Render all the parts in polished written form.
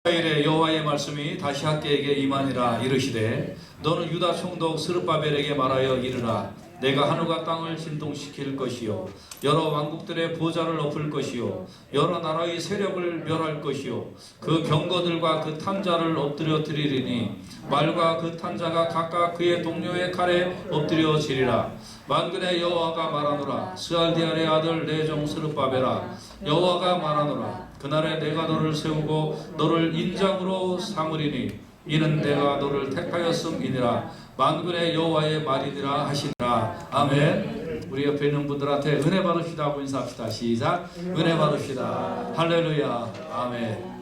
이스라엘의 여호와의 말씀이 다시 학개에게 임하니라. 이르시되 너는 유다 총독 스룹바벨에게 말하여 이르라. 내가 하늘과 땅을 진동시킬 것이요 여러 왕국들의 보좌를 엎을 것이요 여러 나라의 세력을 멸할 것이요 그 병거들과 그 탄자를 엎드려 드리리니 말과 그 탄자가 각각 그의 동료의 칼에 엎드려 지리라. 만군의 여호와가 말하노라. 스알디엘의 아들 내 종 스룹바벨아, 여호와가 말하노라. 그날에 내가 너를 세우고 너를 인장으로 삼으리니 이는 내가 너를 택하였음이니라. 만군의 여호와의 말이니라 하시니라. 아멘. 우리 옆에 있는 분들한테 은혜 받읍시다 하고 인사합시다. 시작. 은혜 받읍시다. 할렐루야. 아멘.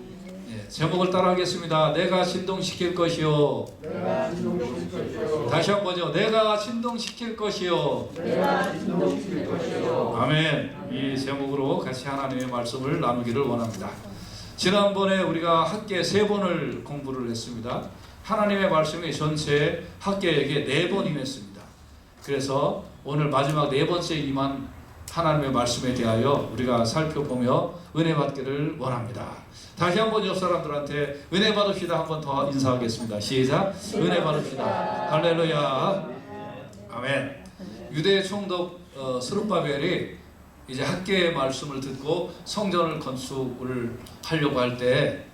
제목을 따라하겠습니다. 내가 진동시킬 것이요. 다시 한번요. 내가 진동시킬 것이요. 아멘. 이 제목으로 같이 하나님의 말씀을 나누기를 원합니다. 지난번에 우리가 학개 3번을 공부를 했습니다. 하나님의 말씀이 전체 학개에게 4번 임했습니다. 그래서 오늘 마지막 4번째 임한 하나님의 말씀에 대하여 우리가 살펴보며 은혜 받기를 원합니다. 다시 한번 옆 사람들한테 은혜 받읍시다 한번 더 인사하겠습니다. 시작. 은혜 받읍시다. 할렐루야. 아멘. 유대 총독 스룹바벨이 이제 학개의 말씀을 듣고 성전을 건축을 하려고 할 때,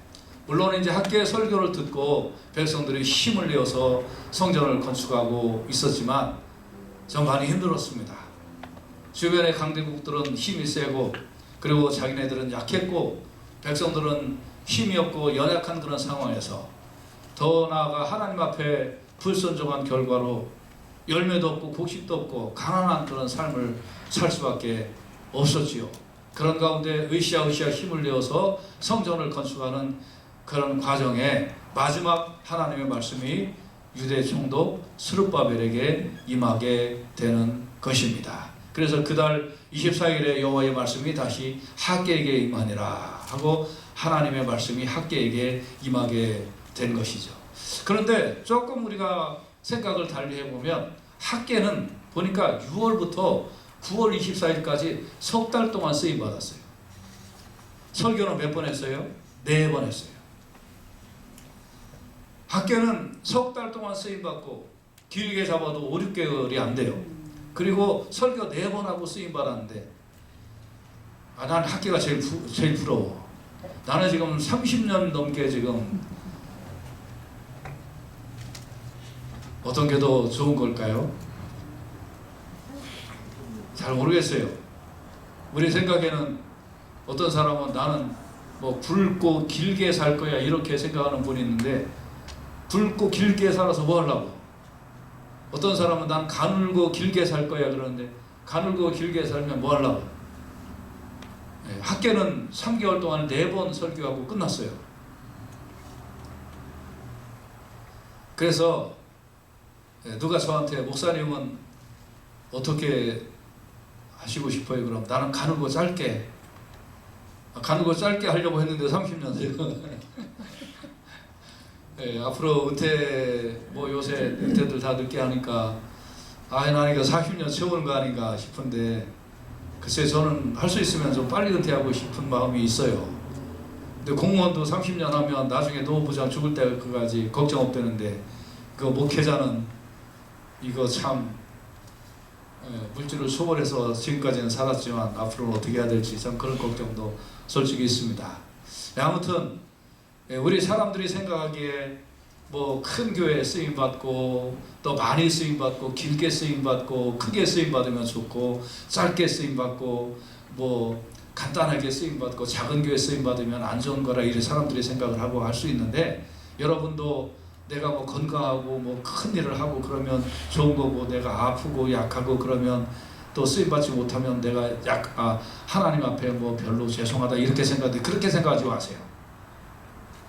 물론 이제 학개의 설교를 듣고 백성들이 힘을 내어서 성전을 건축하고 있었지만 좀 많이 힘들었습니다. 주변의 강대국들은 힘이 세고 그리고 자기네들은 약했고 백성들은 힘이 없고 연약한 그런 상황에서 더 나아가 하나님 앞에 불순종한 결과로 열매도 없고 곡식도 없고 가난한 그런 삶을 살 수밖에 없었지요. 그런 가운데 으쌰으쌰 힘을 내어서 성전을 건축하는 그런 과정에 마지막 하나님의 말씀이 유대 총독 스룹바벨에게 임하게 되는 것입니다. 그래서 그달 24일에 여호와의 말씀이 다시 학개에게 임하니라 하고 하나님의 말씀이 학개에게 임하게 된 것이죠. 그런데 조금 우리가 생각을 달리 해보면 학개는 보니까 6월부터 9월 24일까지 석 달 동안 쓰임받았어요. 설교는 몇 번 했어요? 4번 했어요. 학개는 석 달 동안 쓰임받고 길게 잡아도 5, 6개월이 안 돼요. 그리고 설교 4번 하고 쓰임받았는데 난 학개가 제일 부러워. 나는 지금 30년 넘게 지금 어떤 게 더 좋은 걸까요? 잘 모르겠어요. 우리 생각에는 어떤 사람은 나는 뭐 굵고 길게 살 거야 이렇게 생각하는 분이 있는데 굵고 길게 살아서 뭐 하려고? 어떤 사람은 난 가늘고 길게 살 거야 그러는데 가늘고 길게 살면 뭐 하려고? 학개는 3개월 동안 4번 설교하고 끝났어요. 그래서 누가 저한테 목사님은 어떻게 하시고 싶어요? 그럼 나는 가늘고 짧게 하려고 했는데 30년 지금 앞으로 은퇴 요새 은퇴들 다 늦게 하니까 나는 이거 40년 채우는 거 아닌가 싶은데 글쎄 저는 할 수 있으면 좀 빨리 은퇴하고 싶은 마음이 있어요. 근데 공무원도 30년 하면 나중에 노후부장 죽을 때까지 걱정 없대는데 그 목회자는 이거 참 물질을 초월해서 지금까지는 살았지만 앞으로는 어떻게 해야 될지 참 그런 걱정도 솔직히 있습니다. 아무튼 우리 사람들이 생각하기에 뭐 큰 교회에 쓰임받고 또 많이 쓰임받고 길게 쓰임받고 크게 쓰임받으면 좋고 짧게 쓰임받고 뭐 간단하게 쓰임받고 작은 교회 쓰임받으면 안 좋은 거라 이렇게 사람들이 생각을 하고 할 수 있는데, 여러분도 내가 뭐 건강하고 뭐 큰 일을 하고 그러면 좋은 거고 내가 아프고 약하고 그러면 또 쓰임받지 못하면 내가 하나님 앞에 뭐 별로 죄송하다 이렇게 생각하는데 그렇게 생각하지 마세요.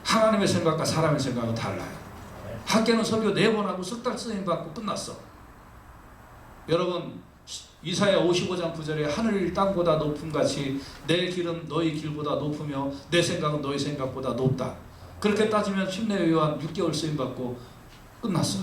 하나님의 생각과 사람의 생각은 달라요. 학개는 설교 4번 하고 석 달 쓰임받고 끝났어. 여러분 이사야 55장 9절에 하늘이 땅보다 높음 같이 내 길은 너희 길보다 높으며 내 생각은 너희 생각보다 높다. 그렇게 따지면 침례 요한 6개월 쓰임받고 끝났어.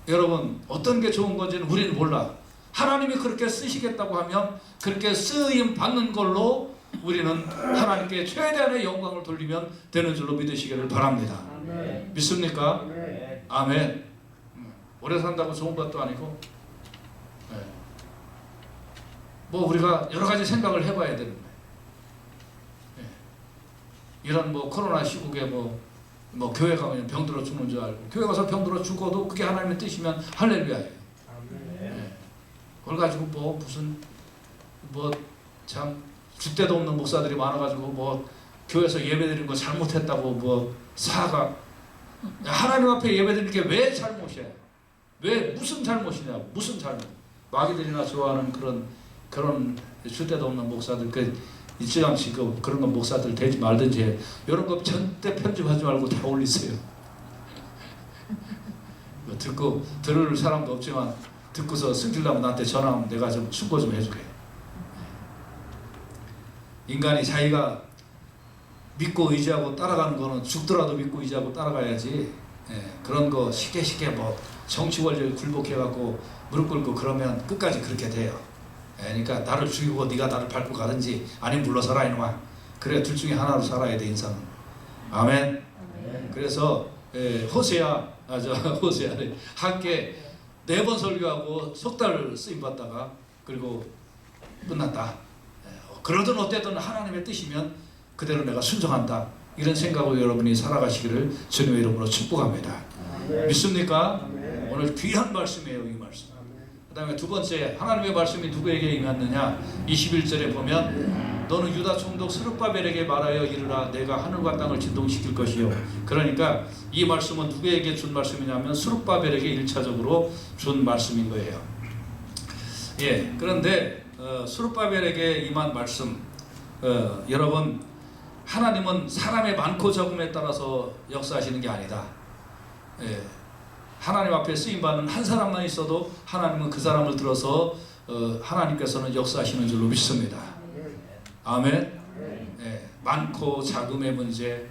여러분 어떤 게 좋은 건지는 우리는 몰라. 하나님이 그렇게 쓰시겠다고 하면 그렇게 쓰임 받는 걸로 우리는 하나님께 최대한의 영광을 돌리면 되는 줄로 믿으시기를 바랍니다. 아멘. 믿습니까? 네. 아멘. 오래 산다고 좋은 것도 아니고, 뭐 우리가 여러 가지 생각을 해봐야 되는 거예요. 이런 뭐 코로나 시국에 뭐 교회 가면 병들어 죽는 줄 알고, 교회 가서 병들어 죽어도 그게 하나님의 뜻이면 할렐루야예요. 그걸 가지고 뭐 무슨 뭐 참 줏대도 없는 목사들이 많아가지고 뭐 교회에서 예배드리는 거 잘못했다고 뭐 사과. 하나님 앞에 예배드리는 게 왜 잘못이야? 왜 무슨 잘못이냐고. 무슨 잘못. 마귀들이나 좋아하는 그런 줏대도 없는 목사들, 일찌감치 그런 거 목사들 되지 말든지, 이런 거 절대 편집하지 말고 다 올리세요. 듣고 들을 사람도 없지만 듣고서 승질나면 나한테 전화하면 내가 좀 충고 좀 해줄게. 인간이 자기가 믿고 의지하고 따라가는 거는 죽더라도 믿고 의지하고 따라가야지. 그런 거 쉽게 뭐 정치 권력에 굴복해갖고 무릎 꿇고 그러면 끝까지 그렇게 돼요. 그러니까 나를 죽이고 네가 나를 밟고 가든지 아니면 물러서라 이놈아. 그래, 둘 중에 하나로 살아야 돼, 인생은. 아멘. 그래서 호세아를 함께 4번 설교하고 석 달 쓰임 받다가 그리고 끝났다. 그러든 어쨌든 하나님의 뜻이면 그대로 내가 순종한다. 이런 생각으로 여러분이 살아가시기를 주님의 이름으로 축복합니다. 믿습니까? 오늘 귀한 말씀이에요, 이 말씀. 그 다음에 두 번째, 하나님의 말씀이 누구에게 임했느냐. 21절에 보면 너는 유다 총독 스룹바벨에게 말하여 이르라. 내가 하늘과 땅을 진동시킬 것이요. 그러니까 이 말씀은 누구에게 준 말씀이냐면 스룹바벨에게 1차적으로 준 말씀인 거예요. 그런데 스룹바벨에게 임한 말씀, 여러분, 하나님은 사람의 많고 적음에 따라서 역사하시는 게 아니다. 하나님 앞에 쓰임받는 한 사람만 있어도 하나님은 그 사람을 들어서 하나님께서는 역사하시는 줄로 믿습니다. 아멘. 많고 작음의 문제,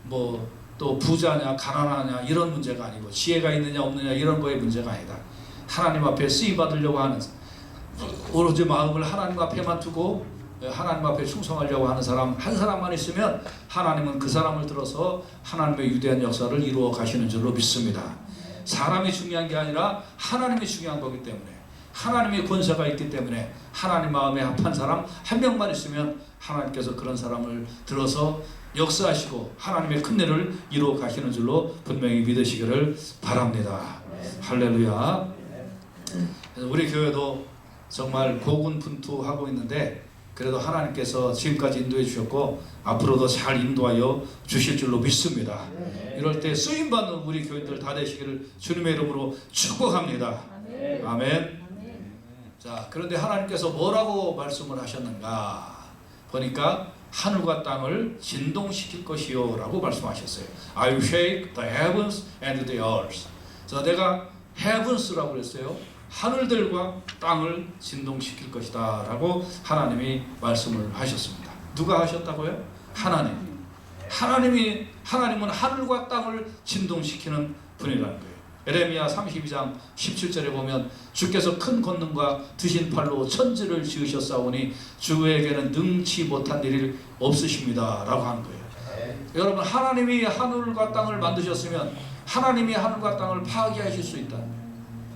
뭐 또 부자냐 가난하냐 이런 문제가 아니고, 지혜가 있느냐 없느냐 이런 거의 문제가 아니다. 하나님 앞에 쓰임받으려고 하는, 오로지 마음을 하나님 앞에만 두고 하나님 앞에 충성하려고 하는 사람 한 사람만 있으면 하나님은 그 사람을 들어서 하나님의 위대한 역사를 이루어 가시는 줄로 믿습니다. 사람이 중요한 게 아니라 하나님이 중요한 거기 때문에, 하나님의 권세가 있기 때문에 하나님 마음에 합한 사람 한 명만 있으면 하나님께서 그런 사람을 들어서 역사하시고 하나님의 큰 일을 이루어 가시는 줄로 분명히 믿으시기를 바랍니다. 할렐루야. 우리 교회도 정말 고군분투하고 있는데, 그래도 하나님께서 지금까지 인도해 주셨고 앞으로도 잘 인도하여 주실 줄로 믿습니다. 이럴 때 쓰임받는 우리 교인들 다 되시기를 주님의 이름으로 축복합니다. 아멘. 자, 그런데 하나님께서 뭐라고 말씀을 하셨는가 보니까 하늘과 땅을 진동시킬 것이요 라고 말씀하셨어요. I will shake the heavens and the earth. 자, 내가 heavens라고 그랬어요. 하늘들과 땅을 진동시킬 것이다 라고 하나님이 말씀을 하셨습니다. 누가 하셨다고요? 하나님은 하늘과 땅을 진동시키는 분이라는 거예요. 에레미야 32장 17절에 보면 주께서 큰 권능과 드신 팔로 천지를 지으셨사오니 주에게는 능치 못한 일이 없으십니다 라고 하는 거예요. 여러분, 하나님이 하늘과 땅을 만드셨으면 하나님이 하늘과 땅을 파괴하실 수 있다.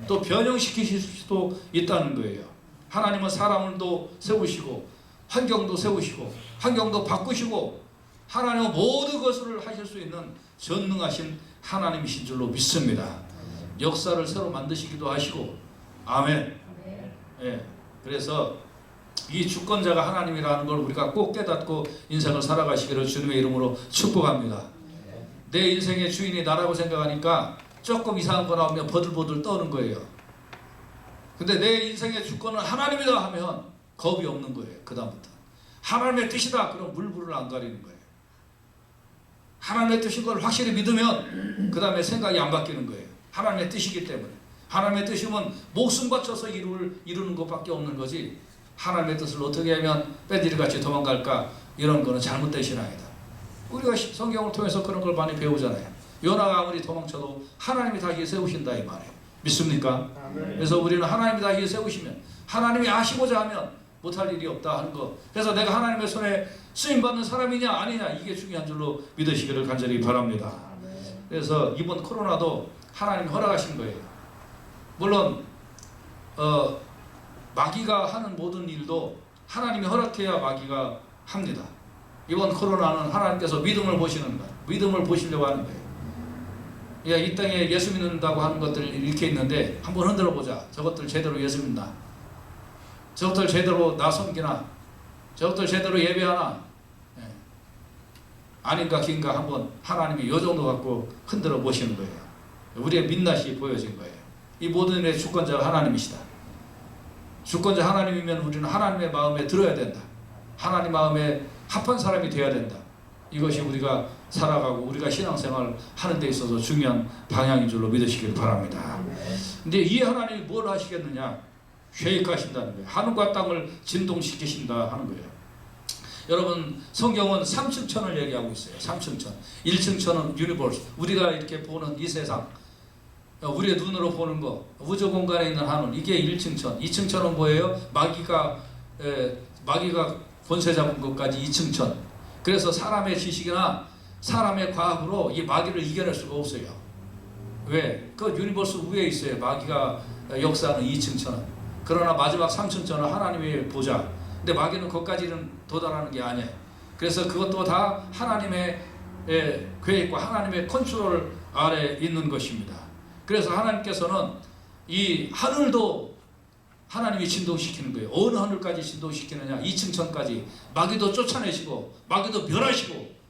또 변형시키실 수도 있다는 거예요. 하나님은 사람도 세우시고 환경도 세우시고 환경도 바꾸시고 하나님은 모든 것을 하실 수 있는 전능하신 하나님이신 줄로 믿습니다. 역사를 새로 만드시기도 하시고. 아멘. 그래서 이 주권자가 하나님이라는 걸 우리가 꼭 깨닫고 인생을 살아가시기를 주님의 이름으로 축복합니다. 내 인생의 주인이 나라고 생각하니까 조금 이상한 거 나오면 버들버들 떠는 거예요. 근데 내 인생의 주권은 하나님이다 하면 겁이 없는 거예요. 그 다음부터 하나님의 뜻이다 그럼 물불을 안 가리는 거예요. 하나님의 뜻인 걸 확실히 믿으면 그 다음에 생각이 안 바뀌는 거예요. 하나님의 뜻이기 때문에. 하나님의 뜻이면 목숨 바쳐서 이루는 것밖에 없는 거지, 하나님의 뜻을 어떻게 하면 빼들이같이 도망갈까, 이런 거는 잘못된 신앙이다. 우리가 성경을 통해서 그런 걸 많이 배우잖아요. 요나가 아무리 도망쳐도 하나님이 다시 세우신다 이 말이에요. 믿습니까? 그래서 우리는 하나님이 다시 세우시면, 하나님이 아시고자 하면 못할 일이 없다 하는 거. 그래서 내가 하나님의 손에 쓰임받는 사람이냐 아니냐 이게 중요한 줄로 믿으시기를 간절히 바랍니다. 그래서 이번 코로나도 하나님이 허락하신 거예요. 물론 마귀가 하는 모든 일도 하나님이 허락해야 마귀가 합니다. 이번 코로나는 하나님께서 믿음을 보시는 거예요. 믿음을 보시려고 하는 거예요. 이 땅에 예수 믿는다고 하는 것들 이렇게 있는데 한번 흔들어 보자. 저것들 제대로 예수 믿나? 저것들 제대로 나 섬기나? 저것들 제대로 예배하나? 아닌가 긴가 한번 하나님이 요 정도 갖고 흔들어 보시는 거예요. 우리의 민낯이 보여진 거예요. 이 모든 일의 주권자가 하나님이시다. 주권자 하나님이면 우리는 하나님의 마음에 들어야 된다. 하나님 마음에 합한 사람이 되어야 된다. 이것이 우리가 살아가고 우리가 신앙생활 하는 데 있어서 중요한 방향인 줄로 믿으시길 바랍니다. 근데 이 하나님이 뭘 하시겠느냐? 쉐이크하신다는 거예요. 하늘과 땅을 진동시키신다 하는 거예요. 여러분 성경은 3층 천을 얘기하고 있어요. 3층 천. 1층 천은 유니버스. 우리가 이렇게 보는 이 세상. 우리의 눈으로 보는 거. 우주 공간에 있는 하늘. 이게 1층 천. 2층 천은 뭐예요? 마귀가 권세 잡은 것까지 2층 천. 그래서 사람의 지식이나 사람의 과학으로 이 마귀를 이겨낼 수가 없어요. 왜? 그 유니버스 위에 있어요. 마귀가 역사하는 2층 천은. 그러나 마지막 3층 천은 하나님의 보좌. 근데 마귀는 거기까지는 도달하는 게 아니에요. 그래서 그것도 다 하나님의 계획과 하나님의 컨트롤 아래 있는 것입니다. 그래서 하나님께서는 이 하늘도 하나님이 진동시키는 거예요. 어느 하늘까지 진동시키느냐? 2층 천까지. 마귀도 쫓아내시고 마귀도 멸하시고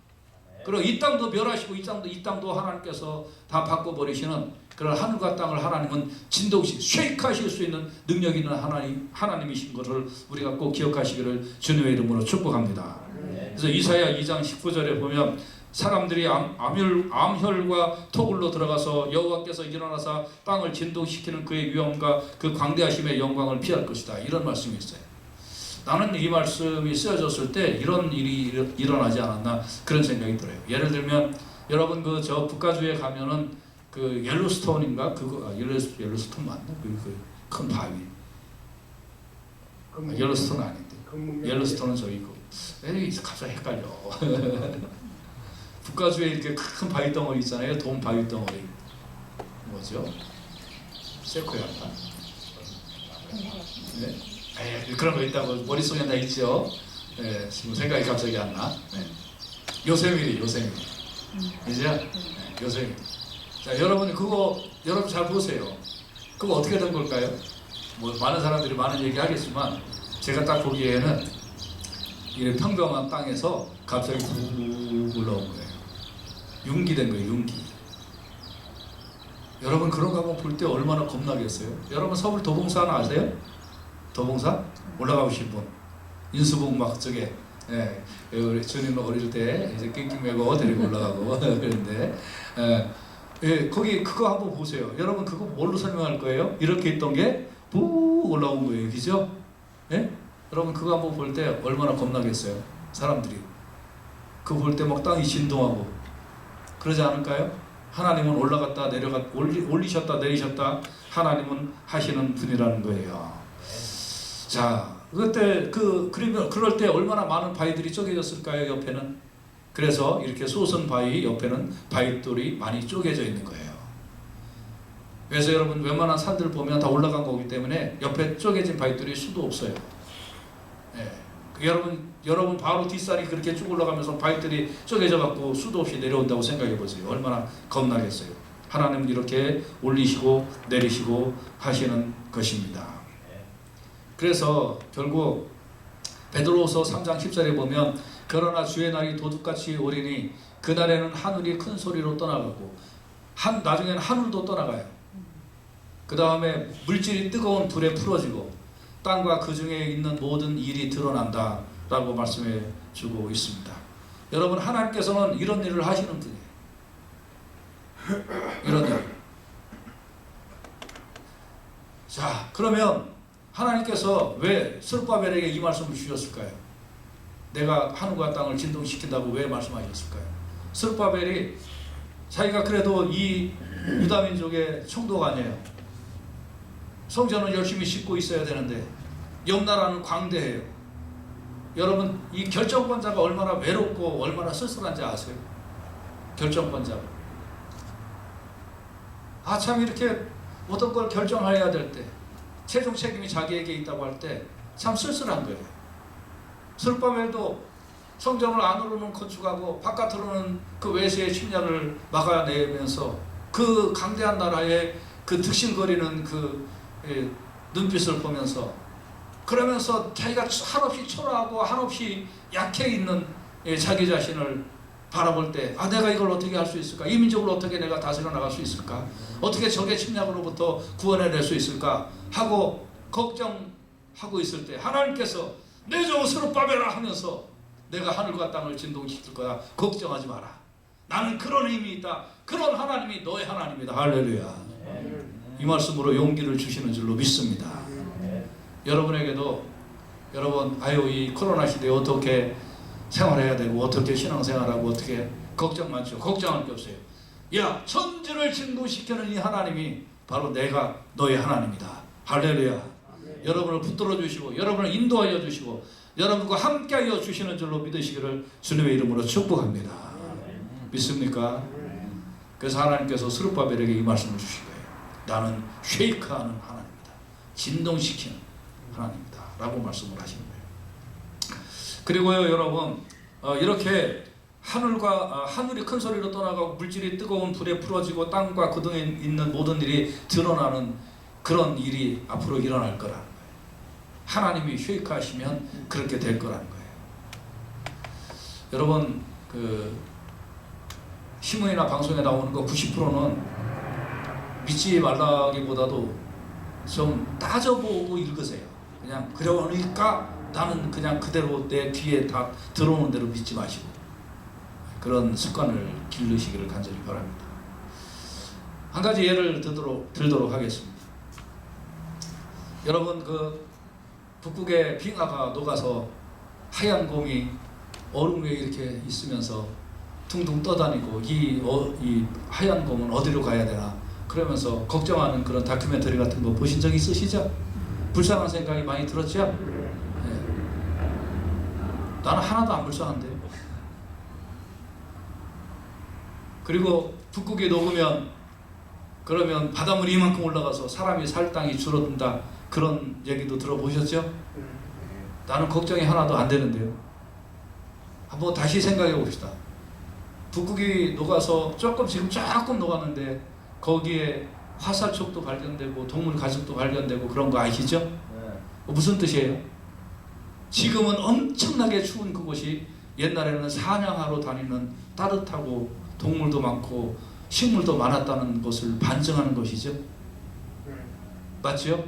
그리고 이 땅도 멸하시고 이 땅도 하나님께서 다 바꿔버리시는 그런 하늘과 땅을 하나님은 쉐이크하실 수 있는 능력 있는 하나님이신 것을 우리가 꼭 기억하시기를 주님의 이름으로 축복합니다. 그래서 이사야 2장 19절에 보면 사람들이 암혈과 토굴로 들어가서 여호와께서 일어나사 땅을 진동시키는 그의 위엄과 그 광대하심의 영광을 피할 것이다. 이런 말씀이 있어요. 나는 이 말씀이 쓰여졌을 때 이런 일이 일어나지 않았나 그런 생각이 들어요. 예를 들면 여러분 저 북가주에 가면은 그 옐로스톤인가 그거 옐로스톤 맞나? 그 큰 바위. 옐로스톤 아닌데. 옐로스톤은 저기 있고. 에이 갑자기 헷갈려. 북가주에 이렇게 큰 바위 덩어리 있잖아요. 돔 바위 덩어리. 뭐죠? 세코야인가? 네? 에이, 그런 거 있다고 머릿속에 다 있죠. 네, 지금 생각이 갑자기 안 나. 네. 요세미리. 이제 네, 요세미리. 자, 여러분 그거 여러분 잘 보세요. 그거 어떻게 된 걸까요? 뭐 많은 사람들이 많은 얘기 하겠지만 제가 딱 보기에는 이 평범한 땅에서 갑자기 훅 올라온 거예요. 융기된 거예요. 융기. 여러분 그런 거 한번 볼 때 얼마나 겁나겠어요? 여러분 서울 도봉산 아세요? 도봉산? 올라가 보신 분. 인수봉 막 저게 우리 주님 어릴 때 이제 낑낑 메고 데리고 올라가고 그런데 거기 그거 한번 보세요. 여러분 그거 뭘로 설명할 거예요? 이렇게 있던 게 푹 올라온 거예요. 그죠? 여러분 그거 한번 볼 때 얼마나 겁나겠어요? 사람들이 그거 볼 때 막 땅이 진동하고 그러지 않을까요? 하나님은 올라갔다 내려갔다 올리셨다 내리셨다 하나님은 하시는 분이라는 거예요. 자, 그럴 때 얼마나 많은 바위들이 쪼개졌을까요? 옆에는. 그래서 이렇게 솟은 바위 옆에는 바위돌이 많이 쪼개져 있는 거예요. 그래서 여러분 웬만한 산들 보면 다 올라간 거기 때문에 옆에 쪼개진 바위돌이 수도 없어요. 여러분 바로 뒷산이 그렇게 쭉 올라가면서 바위들이 쪼개져 갖고 수도 없이 내려온다고 생각해 보세요. 얼마나 겁나겠어요. 하나님은 이렇게 올리시고 내리시고 하시는 것입니다. 그래서 결국 베드로후서 3장 10절에 보면 그러나 주의 날이 도둑같이 오리니 그날에는 하늘이 큰 소리로 떠나가고 나중에는 하늘도 떠나가요. 그 다음에 물질이 뜨거운 불에 풀어지고 땅과 그 중에 있는 모든 일이 드러난다 라고 말씀해 주고 있습니다. 여러분 하나님께서는 이런 일을 하시는 분이에요. 이런 일. 자, 그러면 하나님께서 왜 스룹바벨에게 이 말씀을 주셨을까요? 내가 하늘과 땅을 진동시킨다고 왜 말씀하셨을까요? 스룹바벨이 자기가 그래도 이 유다민족의 총독 아니에요. 성전을 열심히 짓고 있어야 되는데 옆 나라는 광대해요. 여러분 이 결정권자가 얼마나 외롭고 얼마나 쓸쓸한지 아세요? 결정권자가. 참 이렇게 어떤 걸 결정해야 될 때 최종 책임이 자기에게 있다고 할 때 참 쓸쓸한 거예요. 슬픔에도 성전을 안으로는 건축하고 바깥으로는 그 외세의 침략을 막아내면서 그 강대한 나라의 그 득실거리는 그 눈빛을 보면서, 그러면서 자기가 한없이 초라하고 한없이 약해 있는 자기 자신을 바라볼 때 내가 이걸 어떻게 할 수 있을까? 이 민족을 어떻게 내가 다스려 나갈 수 있을까? 어떻게 적의 침략으로부터 구원해낼 수 있을까? 하고 걱정하고 있을 때 하나님께서 내 종 스룹바벨아 하면서 내가 하늘과 땅을 진동시킬 거야. 걱정하지 마라. 나는 그런 힘이 있다. 그런 하나님이 너의 하나님이다. 할렐루야. 이 말씀으로 용기를 주시는 줄로 믿습니다. 여러분에게도 여러분 이 코로나 시대에 어떻게 생활해야 되고 어떻게 신앙생활하고 어떻게 걱정 많죠. 걱정할 게 없어요. 천지를 진동시키는 이 하나님이 바로 내가 너의 하나님이다. 할렐루야. 여러분을 붙들어 주시고 여러분을 인도하여 주시고 여러분과 함께하여 주시는 줄로 믿으시기를 주님의 이름으로 축복합니다. 믿습니까? 그래서 하나님께서 스룹바벨에게 이 말씀을 주신 거예요. 나는 쉐이크하는 하나님이다. 진동시키는 하나님이다. 라고 말씀을 하시는 거예요. 그리고요 여러분 이렇게 하늘이 큰 소리로 떠나가고 물질이 뜨거운 불에 풀어지고 땅과 그 등에 있는 모든 일이 드러나는 그런 일이 앞으로 일어날 거라는 거예요. 하나님이 쉐이크하시면 그렇게 될 거라는 거예요. 여러분 신문이나 방송에 나오는 거 90%는 믿지 말라기보다도 좀 따져보고 읽으세요. 그냥 그러니까 나는 그냥 그대로 내 귀에 다 들어오는 대로 믿지 마시고 그런 습관을 기르시기를 간절히 바랍니다. 한 가지 예를 들도록 하겠습니다. 여러분 북극에 빙하가 녹아서 하얀 곰이 얼음 위에 이렇게 있으면서 둥둥 떠다니고 이 하얀 곰은 어디로 가야 되나 그러면서 걱정하는 그런 다큐멘터리 같은 거 보신 적 있으시죠? 불쌍한 생각이 많이 들었죠? 네. 나는 하나도 안 불쌍한데요. 그리고 북극이 녹으면 그러면 바닷물이 이만큼 올라가서 사람이 살 땅이 줄어든다 그런 얘기도 들어보셨죠? 나는 걱정이 하나도 안 되는데요. 한번 다시 생각해 봅시다. 북극이 녹아서 지금 조금 녹았는데 거기에 화살촉도 발견되고 동물 가죽도 발견되고 그런 거 아시죠? 무슨 뜻이에요? 지금은 엄청나게 추운 그곳이 옛날에는 사냥하러 다니는 따뜻하고 동물도 많고 식물도 많았다는 것을 반증하는 것이죠. 맞죠?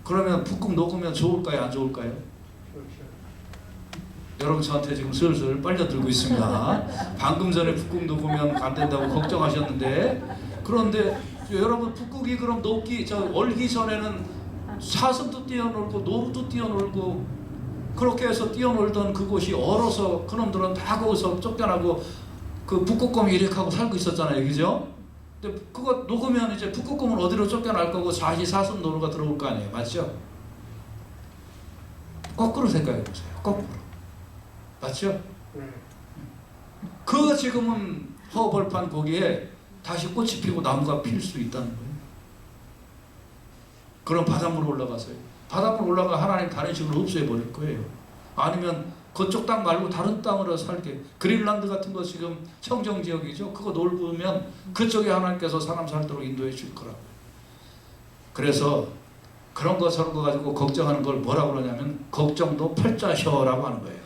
그러면 북극 녹으면 좋을까요? 안 좋을까요? 여러분 저한테 지금 슬슬 빨려들고 있습니다. 방금 전에 북극 녹으면 안 된다고 걱정하셨는데, 그런데 여러분 북극이 그럼 얼기 전에는 사슴도 뛰어놀고 노루도 뛰어놀고 그렇게 해서 뛰어놀던 그곳이 얼어서 그놈들은 다 거기서 쫓겨나고 그 북극곰이 이렇게 하고 살고 있었잖아요. 그죠? 근데 그거 녹으면 이제 북극곰은 어디로 쫓겨날 거고 사슴 노루가 들어올 거 아니에요. 맞죠? 거꾸로 생각해 보세요. 거꾸로. 맞죠? 그 지금은 허벌판 거기에 다시 꽃이 피고 나무가 필 수 있다는 거예요. 그럼 바닷물 올라가서요. 바닷물 올라가 하나님 다른 식으로 없애버릴 거예요. 아니면 그쪽 땅 말고 다른 땅으로 살게. 그린란드 같은 거 지금 청정지역이죠. 그거 넓으면 그쪽에 하나님께서 사람 살도록 인도해 줄 거라고. 그래서 그런 거 저런 거 가지고 걱정하는 걸 뭐라고 그러냐면 걱정도 팔자셔라고 하는 거예요.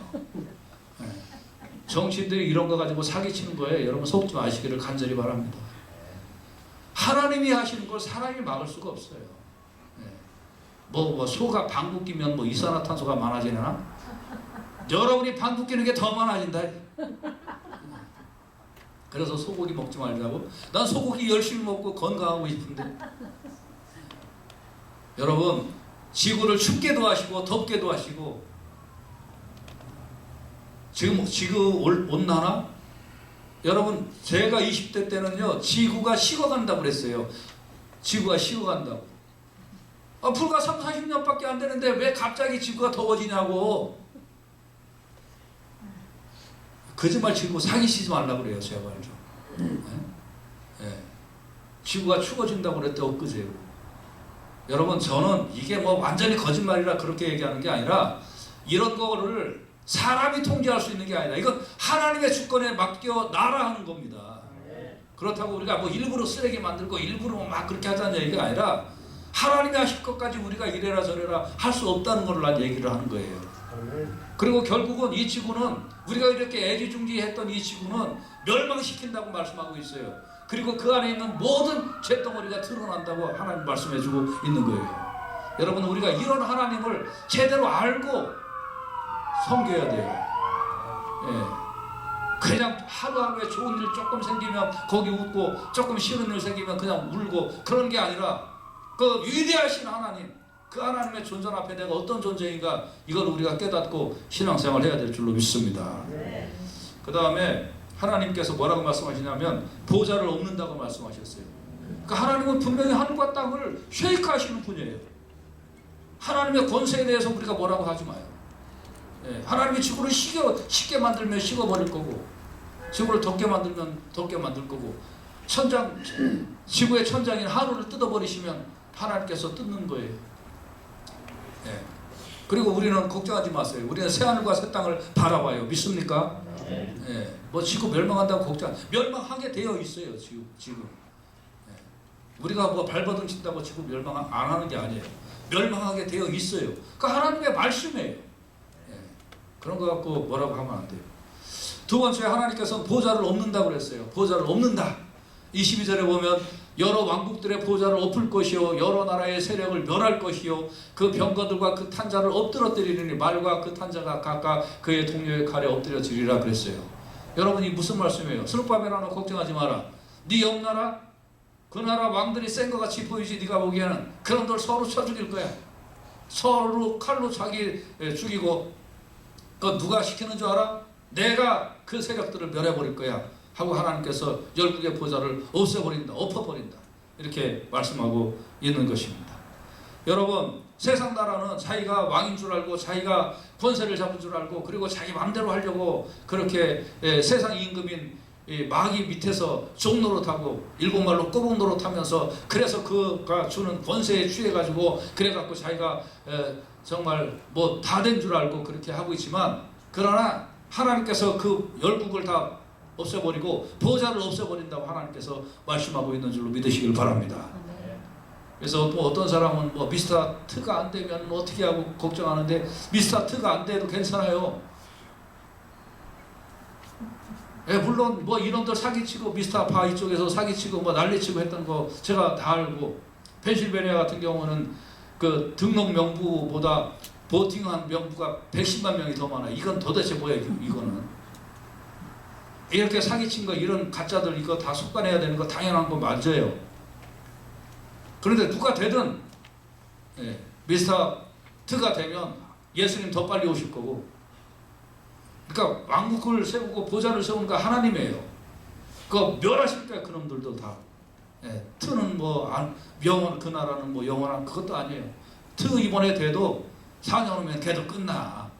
네. 정치인들이 이런 거 가지고 사기치는 거예요. 여러분 속지 마시기를 간절히 바랍니다. 하나님이 하시는 걸 사람이 막을 수가 없어요. 네. 소가 방귀 끼면 이산화탄소가 많아지나? 여러분이 방귀 끼는 게 더 많아진다. 그래서 소고기 먹지 말자고. 난 소고기 열심히 먹고 건강하고 싶은데. 여러분 지구를 춥게도 하시고 덥게도 하시고, 지금 지구 온난화? 여러분 제가 20대 때는요 지구가 식어간다고 그랬어요. 지구가 식어간다고. 불과 3, 40년밖에 안 되는데 왜 갑자기 지구가 더워지냐고. 거짓말 치고 사기치지 말라고 그래요, 제발 좀. 예. 지구가 추워진다고 그랬대, 엊그제요. 여러분, 저는 이게 뭐 완전히 거짓말이라 그렇게 얘기하는 게 아니라, 이런 거를 사람이 통제할 수 있는 게 아니라 이건 하나님의 주권에 맡겨 놔라 하는 겁니다. 그렇다고 우리가 뭐 일부러 쓰레기 만들고 일부러 막 그렇게 하자는 얘기가 아니라, 하나님이 하실 것까지 우리가 이래라 저래라 할 수 없다는 걸 난 얘기를 하는 거예요. 그리고 결국은 이 지구는, 우리가 이렇게 애지중지했던 이 지구는 멸망시킨다고 말씀하고 있어요. 그리고 그 안에 있는 모든 잿덩어리가 드러난다고 하나님 말씀해주고 있는 거예요. 여러분, 우리가 이런 하나님을 제대로 알고 섬겨야 돼요. 예. 그냥 하루하루에 좋은 일 조금 생기면 거기 웃고, 조금 싫은 일 생기면 그냥 울고, 그런 게 아니라 그 위대하신 하나님, 그 하나님의 존재 앞에 내가 어떤 존재인가, 이걸 우리가 깨닫고 신앙생활을 해야 될 줄로 믿습니다. 그 다음에 하나님께서 뭐라고 말씀하시냐면 보좌를 엎는다고 말씀하셨어요. 그러니까 하나님은 분명히 하늘과 땅을 쉐이크하시는 분이에요. 하나님의 권세에 대해서 우리가 뭐라고 하지 마요. 예, 하나님이 지구를 쉽게 만들면 식어버릴 거고, 지구를 덥게 만들면 덥게 만들 거고, 지구의 천장인 하늘을 뜯어버리시면 하나님께서 뜯는 거예요. 예. 그리고 우리는 걱정하지 마세요. 우리는 새하늘과 새 땅을 바라봐요. 믿습니까? 예. 뭐 지구 멸망한다고 멸망하게 되어 있어요. 지금. 예. 우리가 뭐 발버둥 친다고 지구 멸망 안 하는 게 아니에요. 멸망하게 되어 있어요. 그 하나님의 말씀이에요. 예. 그런 거 갖고 뭐라고 하면 안 돼요. 두 번째, 하나님께서는 보좌를 엎는다고 그랬어요. 보좌를 엎는다. 22절에 보면 여러 왕국들의 보좌를 엎을 것이요, 여러 나라의 세력을 멸할 것이요, 그 병거들과 그 탄자를 엎드러뜨리니 말과 그 탄자가 각각 그의 동료의 칼에 엎드려지리라 그랬어요. 여러분이 무슨 말씀이에요? 스룹바벨아, 걱정하지 마라. 네 옆 나라, 그 나라 왕들이 센 것 같이 보이지. 네가 보기에는 그런들 서로 쳐 죽일 거야. 서로 칼로 자기 죽이고, 그 누가 시키는 줄 알아? 내가 그 세력들을 멸해버릴 거야 하고 하나님께서 열국의 보좌를 없애버린다, 엎어버린다, 이렇게 말씀하고 있는 것입니다. 여러분, 세상 나라는 자기가 왕인 줄 알고, 자기가 권세를 잡은 줄 알고, 그리고 자기 마음대로 하려고 그렇게 세상 임금인 마귀 밑에서 종노릇하고 일곱말로 꼬북노릇하면서, 그래서 그가 주는 권세에 취해가지고 그래갖고 자기가 정말 뭐 다 된 줄 알고 그렇게 하고 있지만, 그러나 하나님께서 그 열국을 다 없애버리고 보좌를 없애버린다고 하나님께서 말씀하고 있는 줄로 믿으시길 바랍니다. 그래서 또 어떤 사람은 뭐 미스터 트가 안 되면 뭐 어떻게 하고 걱정하는데, 미스터 트가 안 돼도 괜찮아요. 예, 물론 뭐 이놈들 사기치고 미스터 파 이쪽에서 사기치고 뭐 난리치고 했던 거 제가 다 알고, 펜실베니아 같은 경우는 그 등록 명부보다 보팅한 명부가 110만 명이 더 많아. 이건 도대체 뭐야, 이거는. 이렇게 사기친 거, 이런 가짜들 이거 다 속아내야 되는 거 당연한 거 맞아요. 그런데 누가 되든 미스터 트가 되면 예수님 더 빨리 오실 거고, 그러니까 왕국을 세우고 보좌를 세우는 거 하나님이에요. 그거 멸하실 거야, 그놈들도 다. 트는 뭐 영원, 그 나라는 뭐 영원한 그것도 아니에요. 트 이번에 돼도 4년 후면 걔도 끝나.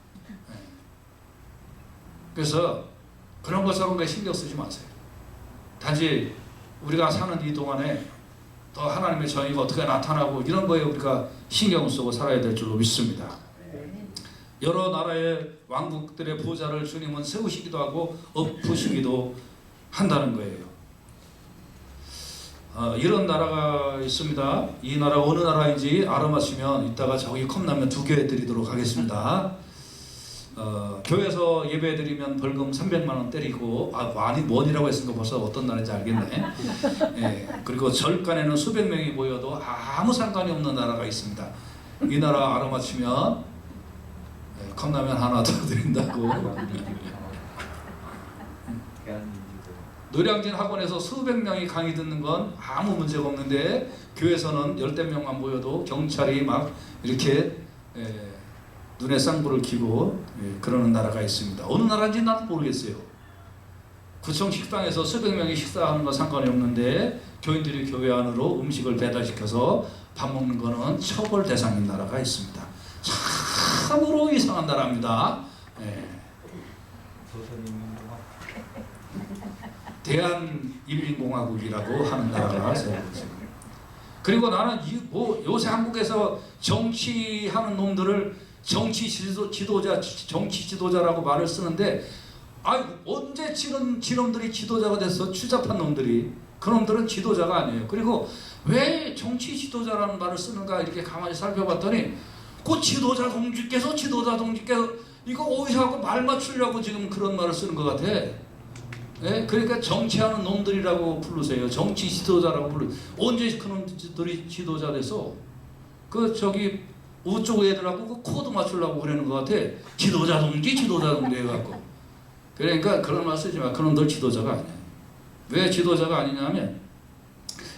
그래서 그런 거 저런 거에 신경 쓰지 마세요. 단지 우리가 사는 이 동안에 더 하나님의 정의가 어떻게 나타나고 이런 거에 우리가 신경을 쓰고 살아야 될 줄로 믿습니다. 여러 나라의 왕국들의 보좌를 주님은 세우시기도 하고 엎으시기도 한다는 거예요. 이런 나라가 있습니다. 이 나라 어느 나라인지 알아맞히면 이따가 저기 컵라면 2개 드리도록 하겠습니다. 교회에서 예배 드리면 벌금 300만 원 때리고, 아니 원이라고 했으니까 벌써 어떤 나라인지 알겠네. 예, 그리고 절간에는 수백 명이 모여도 아무 상관이 없는 나라가 있습니다. 이 나라 알아맞히면 컵라면 하나 더 드린다고. 노량진 학원에서 수백 명이 강의 듣는 건 아무 문제가 없는데, 교회에서는 10명만 모여도 경찰이 막 이렇게 눈에 쌍불을 켜고 그러는 나라가 있습니다. 어느 나라인지 나도 모르겠어요. 구청 식당에서 수백 명이 식사하는 건 상관이 없는데, 교인들이 교회 안으로 음식을 배달시켜서 밥 먹는 거는 처벌 대상인 나라가 있습니다. 참으로 이상한 나라입니다. 예. 대한인민공화국이라고 하는 나라가 있어요. 그리고 나는 요새 한국에서 정치하는 놈들을 정치 지도자라고 말을 쓰는데, 언제 지놈들이 지도자가 돼서 추잡한 놈들이, 그놈들은 지도자가 아니에요. 그리고 왜 정치 지도자라는 말을 쓰는가 이렇게 가만히 살펴봤더니, 그 지도자 동지께서 이거 어디서 하고 말 맞추려고 지금 그런 말을 쓰는 것 같아. 예? 그러니까 정치하는 놈들이라고 부르세요. 정치 지도자라고 언제 그놈들이 지도자 돼서 저기 우쪽 애들하고 그 코드 맞추려고 그러는 것 같아. 지도자 동지 해갖고. 그러니까 그런 말 쓰지 마. 그놈들 지도자가 아니야. 왜 지도자가 아니냐면,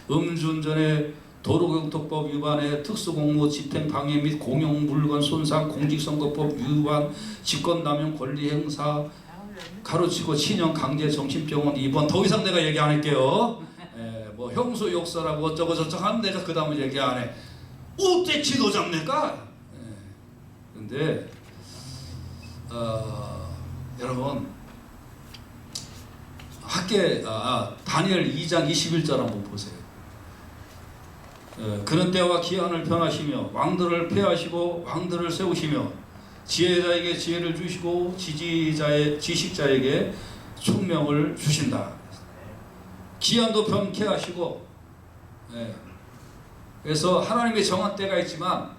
음주운전에 도로교통법 위반에 특수공무 집행 방해 및 공용물건 손상, 공직선거법 위반, 직권남용 권리행사, 가로치고 친형 강제 정신병원 입원. 더 이상 내가 얘기 안 할게요. 뭐 형수 욕설하고 어쩌고 저쩌고 하면 내가 그 다음에 얘기 안 해. 어때 지도자입니까? 근데 여러분, 다니엘 2장 21절 한번 보세요. 그는 때와 기한을 변하시며 왕들을 폐하시고 왕들을 세우시며 지혜자에게 지혜를 주시고 지식자에게 총명을 주신다. 기한도 변케 하시고, 그래서 하나님의 정한 때가 있지만,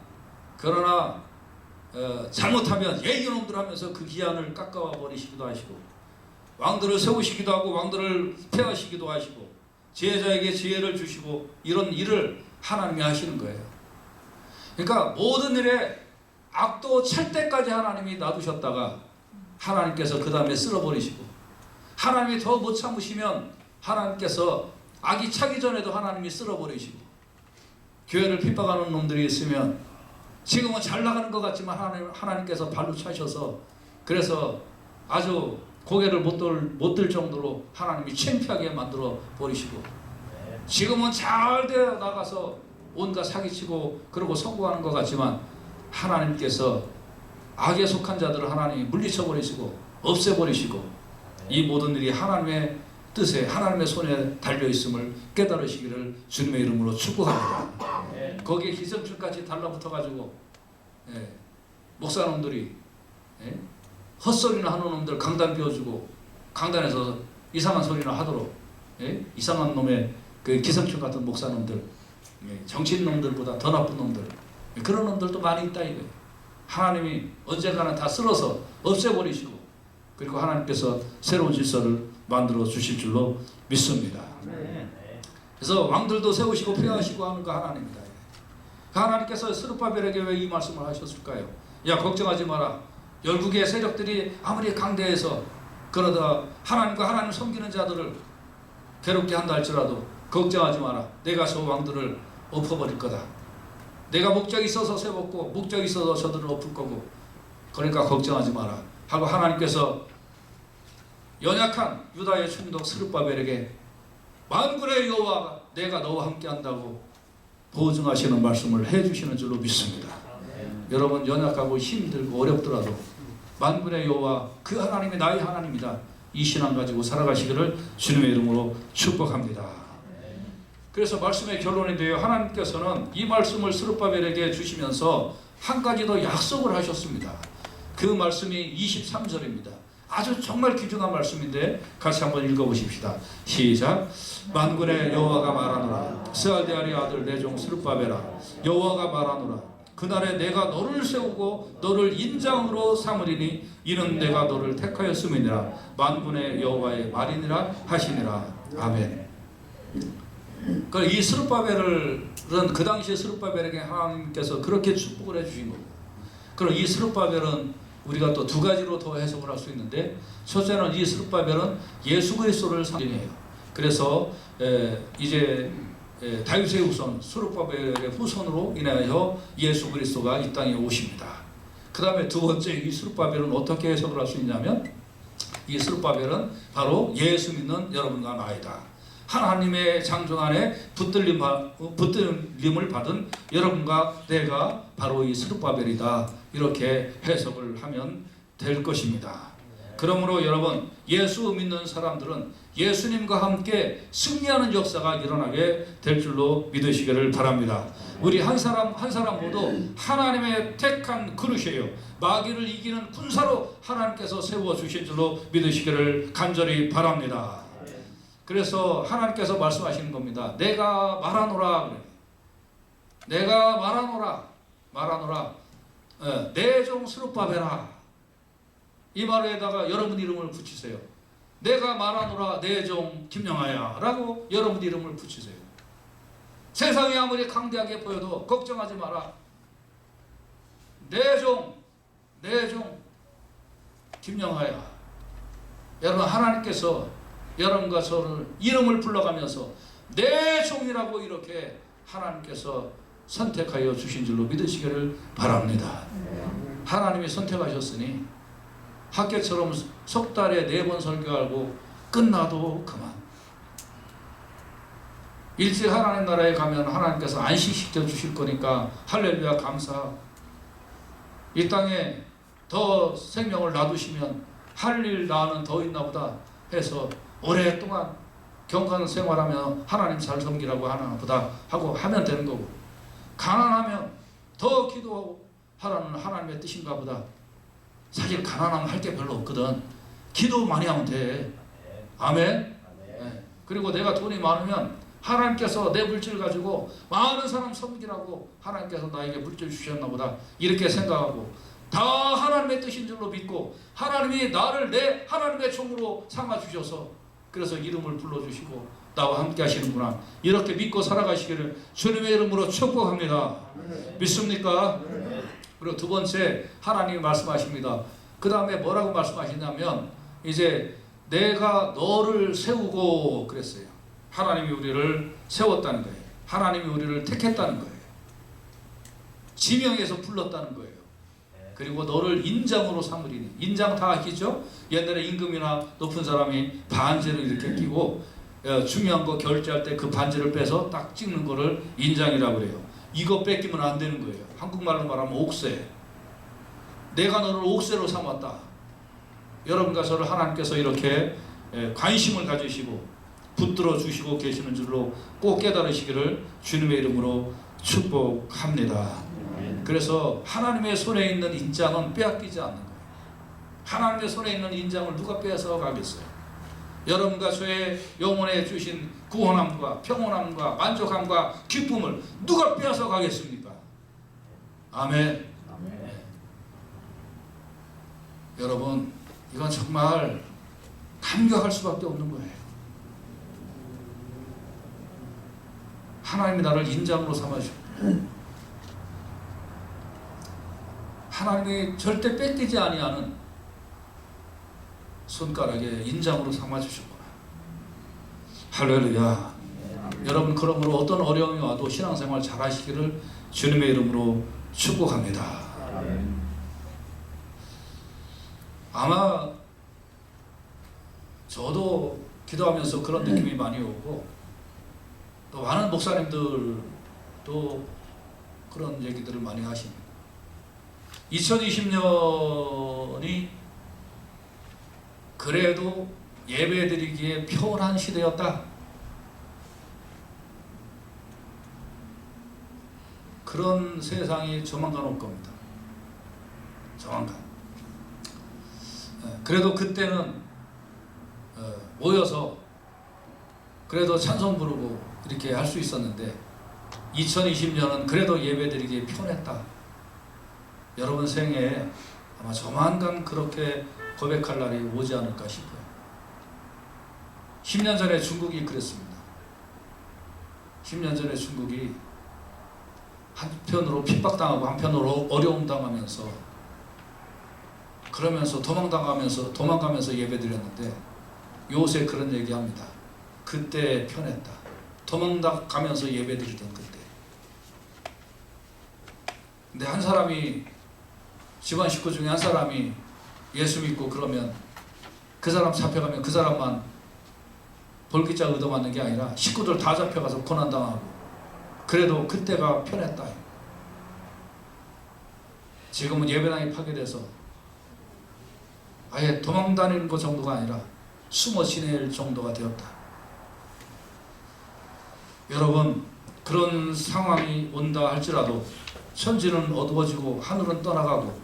그러나 잘못하면 이놈들 하면서 그 기한을 깎아와 버리시기도 하시고, 왕들을 세우시기도 하고 왕들을 폐하시기도 하시고, 지혜자에게 지혜를 주시고, 이런 일을 하나님이 하시는 거예요. 그러니까 모든 일에 악도 찰 때까지 하나님이 놔두셨다가 하나님께서 그 다음에 쓸어버리시고, 하나님이 더 못 참으시면 하나님께서 악이 차기 전에도 하나님이 쓸어버리시고, 교회를 핍박하는 놈들이 있으면 지금은 잘 나가는 것 같지만 하나님께서 발로 차셔서, 그래서 아주 고개를 못 들 정도로 하나님이 창피하게 만들어 버리시고, 지금은 잘 되어 나가서 온갖 사기치고 그러고 성공하는 것 같지만 하나님께서 악에 속한 자들을 하나님이 물리쳐 버리시고 없애버리시고, 이 모든 일이 하나님의 뜻에, 하나님의 손에 달려있음을 깨달으시기를 주님의 이름으로 축복합니다. 거기에 기생충까지 달라붙어가지고 목사놈들이 헛소리나 하는 놈들 강단 비워주고, 강단에서 이상한 소리나 하도록 이상한 놈의 그 기생충 같은 목사놈들, 정치인놈들보다 더 나쁜 놈들, 그런 놈들도 많이 있다 이거예요. 하나님이 언젠가는 다 쓸어서 없애버리시고, 그리고 하나님께서 새로운 질서를 만들어 주실 줄로 믿습니다. 그래서 왕들도 세우시고 폐하시고 하는 거 하나님입니다. 하나님께서 스룹바벨에게 왜 이 말씀을 하셨을까요? 야, 걱정하지 마라. 열국의 세력들이 아무리 강대해서 그러다 하나님과 하나님 섬기는 자들을 괴롭게 한다 할지라도 걱정하지 마라. 내가 저 왕들을 엎어버릴 거다. 내가 목적이 있어서 세웠고 목적이 있어서 저들을 엎을 거고, 그러니까 걱정하지 마라 하고 하나님께서 연약한 유다의 총독 스룹바벨에게 만군의 여호와가 내가 너와 함께한다고 보증하시는 말씀을 해주시는 줄로 믿습니다. 여러분, 연약하고 힘들고 어렵더라도 만군의 여호와 그 하나님이 나의 하나님이다, 이 신앙 가지고 살아가시기를 주님의 이름으로 축복합니다. 그래서 말씀의 결론인데요, 하나님께서는 이 말씀을 스룹바벨에게 주시면서 한 가지 더 약속을 하셨습니다. 그 말씀이 23절입니다. 아주 정말 귀중한 말씀인데 같이 한번 읽어보십시다. 시작. 만군의 여호와가 말하노라. 스알데아리 아들 내 종 스룹바벨아, 여호와가 말하노라. 그날에 내가 너를 세우고 너를 인장으로 삼으리니 이는 내가 너를 택하였음이니라. 만군의 여호와의 말이니라 하시니라. 아멘. 이 스룹바벨은 그 당시에 스룹바벨에게 하나님께서 그렇게 축복을 해주신 거고, 그럼 이 스룹바벨은 우리가 또 두 가지로 더 해석을 할 수 있는데, 첫째는 이 스룹바벨은 예수 그리스도를 상징해요. 그래서 이제 다윗의 후손 스룹바벨의 후손으로 인하여 예수 그리스도가 이 땅에 오십니다. 그 다음에 두 번째, 이 스룹바벨은 어떻게 해석을 할 수 있냐면, 이 스룹바벨은 바로 예수 믿는 여러분과 나이다. 하나님의 장정 안에 붙들림을 받은 여러분과 내가 바로 이 스룹바벨이다. 이렇게 해석을 하면 될 것입니다. 그러므로 여러분, 예수 믿는 사람들은 예수님과 함께 승리하는 역사가 일어나게 될 줄로 믿으시기를 바랍니다. 우리 한 사람 한 사람 모두 하나님의 택한 그릇이에요. 마귀를 이기는 군사로 하나님께서 세워주신 줄로 믿으시기를 간절히 바랍니다. 그래서 하나님께서 말씀하시는 겁니다. 내가 말하노라. 내가 말하노라. 내 종 스룹바벨아. 이 말에다가 여러분 이름을 붙이세요. 내가 말하노라 내 종 김영하야 라고 여러분 이름을 붙이세요. 세상이 아무리 강대하게 보여도 걱정하지 마라. 내 종 김영하야. 여러분, 하나님께서 여러분과 저를 이름을 불러가면서 내 종이라고 이렇게 하나님께서 선택하여 주신 줄로 믿으시기를 바랍니다. 하나님이 선택하셨으니 학교처럼 석 달에 4번 설교하고 끝나도 그만. 일찍 하나님 나라에 가면 하나님께서 안식시켜 주실 거니까 할렐루야 감사. 이 땅에 더 생명을 놔두시면 할 일 나는 더 있나 보다 해서 오랫동안 경건 생활하며 하나님 잘 섬기라고 하나 보다 하고 하면 되는 거고, 가난하면 더 기도하고 하라는 하나님의 뜻인가 보다. 사실 가난하면 할 게 별로 없거든. 기도 많이 하면 돼. 아멘. 네. 그리고 내가 돈이 많으면 하나님께서 내 물질 가지고 많은 사람 섬기라고 하나님께서 나에게 물질 주셨나 보다 이렇게 생각하고, 다 하나님의 뜻인 줄로 믿고 하나님이 나를 내 하나님의 종으로 삼아 주셔서 그래서 이름을 불러주시고 나와 함께 하시는구나 이렇게 믿고 살아가시기를 주님의 이름으로 축복합니다. 믿습니까? 그리고 두 번째, 하나님이 말씀하십니다. 그 다음에 뭐라고 말씀하시냐면 이제 내가 너를 세우고 그랬어요. 하나님이 우리를 세웠다는 거예요. 하나님이 우리를 택했다는 거예요. 지명해서 불렀다는 거예요. 그리고 너를 인장으로 삼으리니. 인장 다 아시죠? 옛날에 임금이나 높은 사람이 반지를 이렇게 끼고 중요한 거 결제할 때 그 반지를 빼서 딱 찍는 거를 인장이라고 그래요. 이거 뺏기면 안 되는 거예요. 한국말로 말하면 옥새. 내가 너를 옥새로 삼았다. 여러분과 저를 하나님께서 이렇게 관심을 가지시고 붙들어 주시고 계시는 줄로 꼭 깨달으시기를 주님의 이름으로 축복합니다. 그래서 하나님의 손에 있는 인장은 빼앗기지 않는 거예요. 하나님의 손에 있는 인장을 누가 빼앗아 가겠어요? 여러분과 저의 영혼에 주신 구원함과 평온함과 만족함과 기쁨을 누가 빼앗아 가겠습니까? 아멘. 여러분, 이건 정말 감격할 수밖에 없는 거예요. 하나님이 나를 인장으로 삼아주고 하나님이 절대 뺏기지 아니하는 손가락에 인장으로 삼아주셨구나. 할렐루야. 여러분, 그러므로 어떤 어려움이 와도 신앙생활 잘 하시기를 주님의 이름으로 축복합니다. 아마 저도 기도하면서 그런 느낌이 많이 오고 또 많은 목사님들도 그런 얘기들을 많이 하십니다. 2020년이 그래도 예배드리기에 편한 시대였다. 그런 세상이 조만간 올 겁니다. 조만간. 그래도 그때는 모여서 그래도 찬송 부르고 이렇게 할 수 있었는데 2020년은 그래도 예배드리기에 편했다. 여러분 생에 아마 조만간 그렇게 고백할 날이 오지 않을까 싶어요. 10년 전에 중국이 그랬습니다. 10년 전에 중국이 한편으로 핍박당하고 한편으로 어려움 당하면서 그러면서 도망가면서 예배드렸는데 요새 그런 얘기합니다. 그때 편했다. 도망가면서 예배드리던 그때. 근데 한 사람이 집안 식구 중에 한 사람이 예수 믿고 그러면 그 사람 잡혀가면 그 사람만 볼기자 얻어맞는 게 아니라 식구들 다 잡혀가서 고난당하고 그래도 그때가 편했다. 지금은 예배당이 파괴돼서 아예 도망다니는 것 정도가 아니라 숨어 지낼 정도가 되었다. 여러분, 그런 상황이 온다 할지라도 천지는 어두워지고 하늘은 떠나가고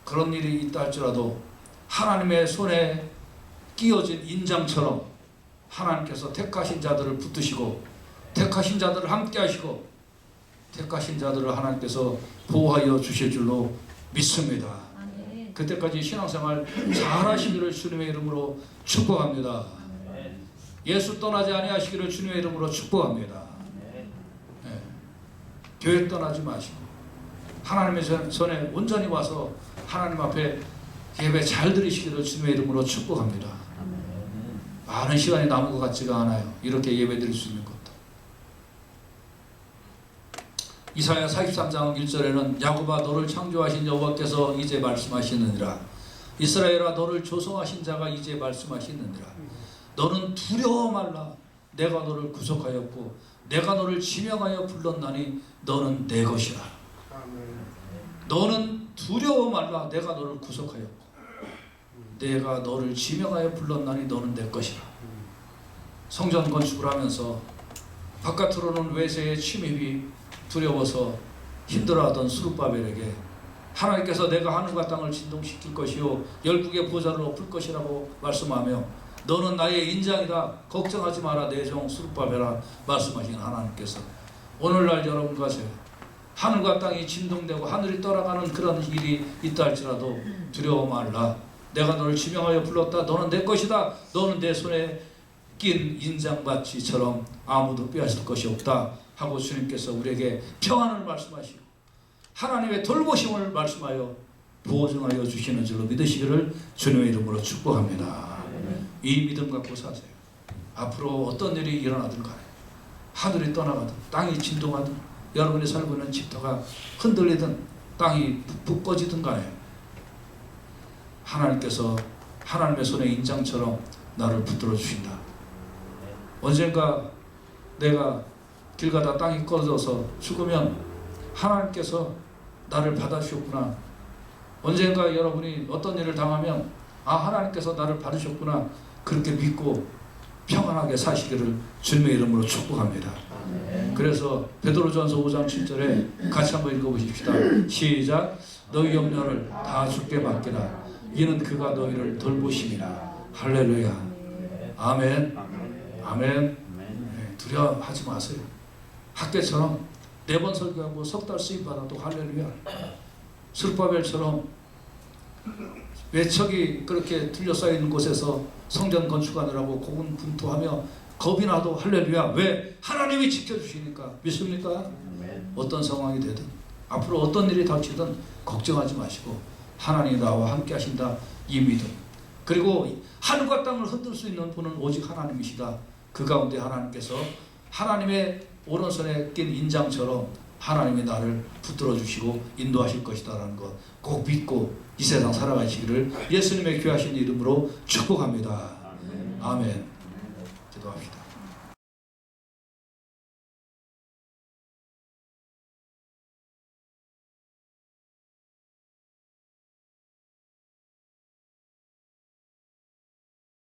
그런 일이 있다 할지라도 하나님의 손에 끼어진 인장처럼 하나님께서 택하신 자들을 붙드시고 택하신 자들을 함께 하시고 택하신 자들을 하나님께서 보호하여 주실 줄로 믿습니다. 그때까지 신앙생활 잘 하시기를 주님의 이름으로 축복합니다. 예수 떠나지 아니하시기를 주님의 이름으로 축복합니다. 네. 교회 떠나지 마시고 하나님의 전에 온전히 와서 하나님 앞에 예배 잘 드리시기를 주님의 이름으로 축복합니다. 많은 시간이 남은 것 같지가 않아요. 이렇게 예배 드릴 수 있는 것도. 이사야 43장 1절에는 야곱아 너를 창조하신 여호와께서 이제 말씀하시느니라. 이스라엘아 너를 조성하신 자가 이제 말씀하시느니라. 너는 두려워 말라. 내가 너를 구속하였고 내가 너를 지명하여 불렀나니 너는 내 것이라. 너는 두려워 말라. 내가 너를 구속하였고 내가 너를 지명하여 불렀나니 너는 내 것이라. 성전 건축을 하면서 바깥으로는 외세의 침입이 두려워서 힘들어하던 스룹바벨에게 하나님께서 내가 하늘과 땅을 진동시킬 것이요 열국의 보좌를 엎을 것이라고 말씀하며 너는 나의 인장이다 걱정하지 마라 내 종 스룹바벨아 말씀하신 하나님께서 오늘날 여러분과 제가 하늘과 땅이 진동되고 하늘이 떠나가는 그런 일이 있다 할지라도 두려워 말라. 내가 너를 지명하여 불렀다. 너는 내 것이다. 너는 내 손에 낀 인장받치처럼 아무도 빼앗을 것이 없다 하고 주님께서 우리에게 평안을 말씀하시고 하나님의 돌보심을 말씀하여 보증하여 주시는 줄로 믿으시기를 주님의 이름으로 축복합니다. 이 믿음 갖고 사세요. 앞으로 어떤 일이 일어나든 간에 하늘이 떠나가든 땅이 진동하든 여러분이 살고 있는 집터가 흔들리든 땅이 북 꺼지든 간에 하나님께서 하나님의 손의 인장처럼 나를 붙들어 주신다. 언젠가 내가 길 가다 땅이 꺼져서 죽으면 하나님께서 나를 받아주셨구나. 언젠가 여러분이 어떤 일을 당하면 아 하나님께서 나를 받으셨구나. 그렇게 믿고 평안하게 사시기를 주님의 이름으로 축복합니다. 그래서 베드로전서 5장 7절에 같이 한번 읽어보십시다. 시작. 너희 염려를 다 주께 맡기라. 이는 그가 너희를 돌보심이라. 할렐루야. 아멘. 아멘. 네, 두려워하지 마세요. 학교처럼 4번 설교하고 석 달 수입 받아도 할렐루야. 스룹바벨처럼 외척이 그렇게 둘러싸여 있는 곳에서 성전 건축하느라고 고군분투하며 겁이 나도 할렐루야. 왜? 하나님이 지켜주시니까. 믿습니까? 어떤 상황이 되든 앞으로 어떤 일이 닥치든 걱정하지 마시고 하나님이 나와 함께 하신다. 이 믿음. 그리고 하늘과 땅을 흔들 수 있는 분은 오직 하나님이시다. 그 가운데 하나님께서 하나님의 오른손에 낀 인장처럼 하나님이 나를 붙들어 주시고 인도하실 것이다 라는 것 꼭 믿고 이 세상 살아가시기를 예수님의 귀하신 이름으로 축복합니다. 아멘.